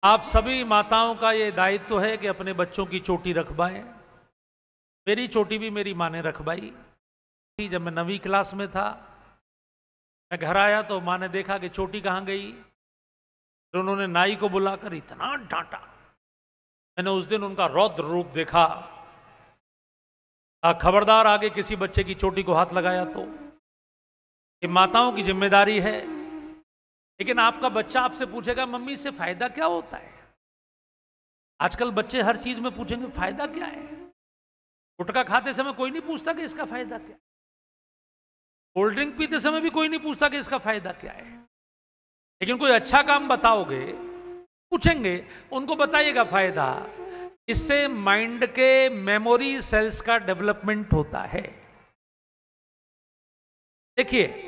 आप सभी माताओं का ये दायित्व है कि अपने बच्चों की चोटी रखवाएं। मेरी चोटी भी मेरी माँ ने रखवाई। जब मैं 9वीं क्लास में था, मैं घर आया तो माँ ने देखा कि चोटी कहाँ गई। तो उन्होंने नाई को बुलाकर इतना डांटा। मैंने उस दिन उनका रौद्र रूप देखा। खबरदार आगे किसी बच्चे की चोटी को हाथ लगाया तो। ये माताओं की जिम्मेदारी है। लेकिन आपका बच्चा आपसे पूछेगा, मम्मी इससे फायदा क्या होता है? आजकल बच्चे हर चीज में पूछेंगे फायदा क्या है। गुटखा खाते समय कोई नहीं पूछता कि इसका फायदा क्या। कोल्ड ड्रिंक पीते समय भी कोई नहीं पूछता कि इसका फायदा क्या है। लेकिन कोई अच्छा काम बताओगे, पूछेंगे, उनको बताइएगा फायदा। इससे माइंड के मेमोरी सेल्स का डेवलपमेंट होता है। देखिए,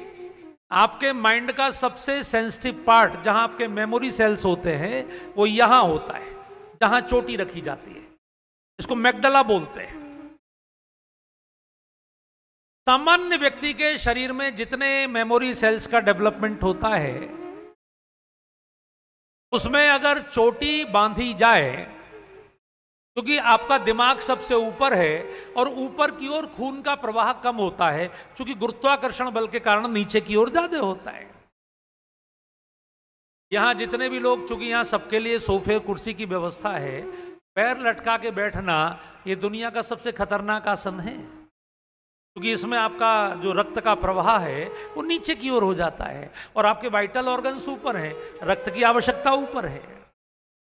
आपके माइंड का सबसे सेंसिटिव पार्ट जहां आपके मेमोरी सेल्स होते हैं वो यहां होता है, जहां चोटी रखी जाती है। इसको मैगडला बोलते हैं। सामान्य व्यक्ति के शरीर में जितने मेमोरी सेल्स का डेवलपमेंट होता है, उसमें अगर चोटी बांधी जाए, क्योंकि आपका दिमाग सबसे ऊपर है और ऊपर की ओर खून का प्रवाह कम होता है, क्योंकि गुरुत्वाकर्षण बल के कारण नीचे की ओर ज्यादा होता है। यहां जितने भी लोग, चूंकि यहां सबके लिए सोफे कुर्सी की व्यवस्था है, पैर लटका के बैठना ये दुनिया का सबसे खतरनाक आसन है, क्योंकि इसमें आपका जो रक्त का प्रवाह है वो नीचे की ओर हो जाता है और आपके वाइटल ऑर्गन्स ऊपर हैं, रक्त की आवश्यकता ऊपर है।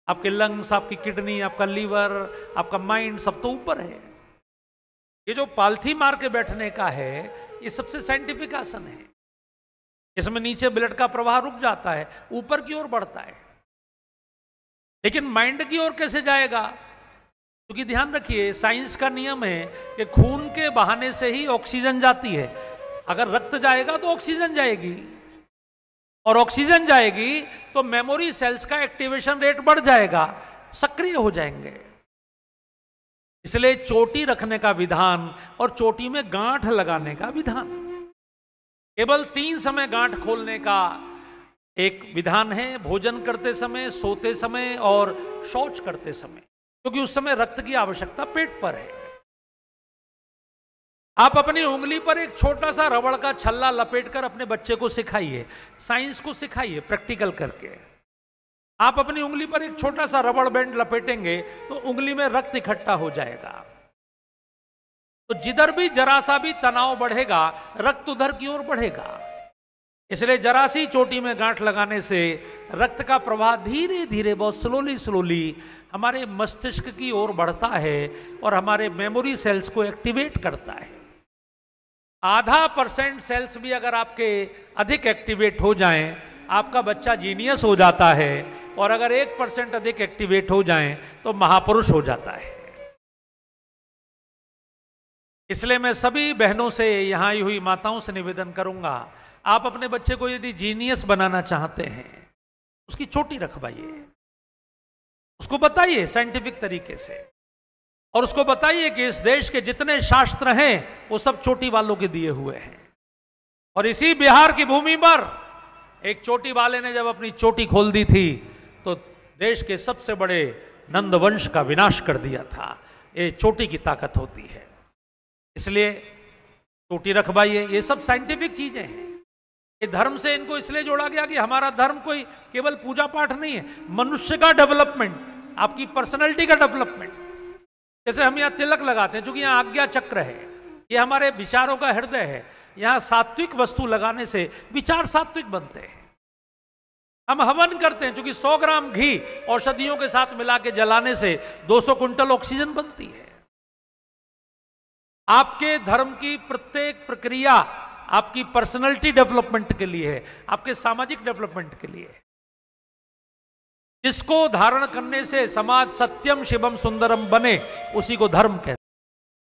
आपके लंग्स, आपकी किडनी, आपका लीवर, आपका माइंड सब तो ऊपर है। ये जो पालथी मार के बैठने का है, ये सबसे साइंटिफिक आसन है। इसमें नीचे ब्लड का प्रवाह रुक जाता है, ऊपर की ओर बढ़ता है। लेकिन माइंड की ओर कैसे जाएगा? क्योंकि ध्यान रखिए, साइंस का नियम है कि खून के बहाने से ही ऑक्सीजन जाती है। अगर रक्त जाएगा तो ऑक्सीजन जाएगी, और ऑक्सीजन जाएगी तो मेमोरी सेल्स का एक्टिवेशन रेट बढ़ जाएगा, सक्रिय हो जाएंगे। इसलिए चोटी रखने का विधान और चोटी में गांठ लगाने का विधान, केवल 3 समय गांठ खोलने का एक विधान है: भोजन करते समय, सोते समय और शौच करते समय, क्योंकि उस समय रक्त की आवश्यकता पेट पर है। आप अपनी उंगली पर एक छोटा सा रबड़ का छल्ला लपेटकर अपने बच्चे को सिखाइए, साइंस को सिखाइए प्रैक्टिकल करके। आप अपनी उंगली पर एक छोटा सा रबड़ बैंड लपेटेंगे तो उंगली में रक्त इकट्ठा हो जाएगा। तो जिधर भी जरा सा भी तनाव बढ़ेगा, रक्त उधर की ओर बढ़ेगा। इसलिए जरा सी चोटी में गांठ लगाने से रक्त का प्रवाह धीरे धीरे, बहुत स्लोली हमारे मस्तिष्क की ओर बढ़ता है और हमारे मेमोरी सेल्स को एक्टिवेट करता है। 0.5% सेल्स भी अगर आपके अधिक एक्टिवेट हो जाएं, आपका बच्चा जीनियस हो जाता है, और अगर 1% अधिक एक्टिवेट हो जाएं तो महापुरुष हो जाता है। इसलिए मैं सभी बहनों से, यहां आई हुई माताओं से निवेदन करूंगा, आप अपने बच्चे को यदि जीनियस बनाना चाहते हैं, उसकी चोटी रखवाइए, उसको बताइए साइंटिफिक तरीके से, और उसको बताइए कि इस देश के जितने शास्त्र हैं वो सब चोटी वालों के दिए हुए हैं। और इसी बिहार की भूमि पर एक चोटी वाले ने जब अपनी चोटी खोल दी थी तो देश के सबसे बड़े नंद वंश का विनाश कर दिया था। ये चोटी की ताकत होती है। इसलिए चोटी रखवाइए। ये सब साइंटिफिक चीजें हैं। ये धर्म से इनको इसलिए जोड़ा गया कि हमारा धर्म कोई केवल पूजा पाठ नहीं है, मनुष्य का डेवलपमेंट, आपकी पर्सनैलिटी का डेवलपमेंट। जैसे हम यहाँ तिलक लगाते हैं, क्योंकि यहाँ आज्ञा चक्र है, ये हमारे विचारों का हृदय है। यहाँ सात्विक वस्तु लगाने से विचार सात्विक बनते हैं। हम हवन करते हैं, क्योंकि 100 ग्राम घी औषधियों के साथ मिला के जलाने से 200 क्विंटल ऑक्सीजन बनती है। आपके धर्म की प्रत्येक प्रक्रिया आपकी पर्सनैलिटी डेवलपमेंट के लिए है, आपके सामाजिक डेवलपमेंट के लिए है। जिसको धारण करने से समाज सत्यम शिवम सुंदरम बने, उसी को धर्म कहते हैं।